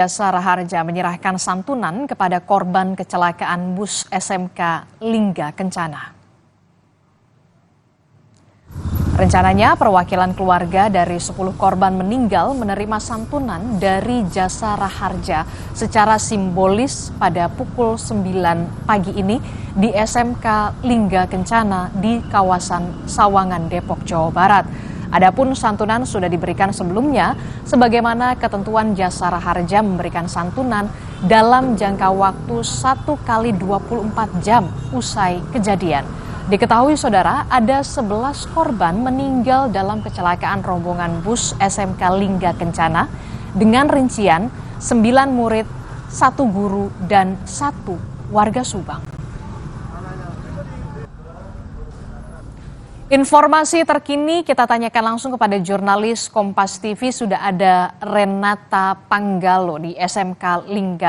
Jasara Harja menyerahkan santunan kepada korban kecelakaan bus SMK Lingga Kencana. Rencananya perwakilan keluarga dari 10 korban meninggal menerima santunan dari Jasara Harja secara simbolis pada pukul 9 pagi ini di SMK Lingga Kencana di kawasan Sawangan, Depok, Jawa Barat. Adapun santunan sudah diberikan sebelumnya, sebagaimana ketentuan Jasara Harja memberikan santunan dalam jangka waktu 1 kali 24 jam usai kejadian. Diketahui saudara, ada 11 korban meninggal dalam kecelakaan rombongan bus SMK Lingga Kencana dengan rincian 9 murid, 1 guru, dan 1 warga Subang. Informasi terkini kita tanyakan langsung kepada jurnalis Kompas TV, sudah ada Renata Panggalo di SMK Lingga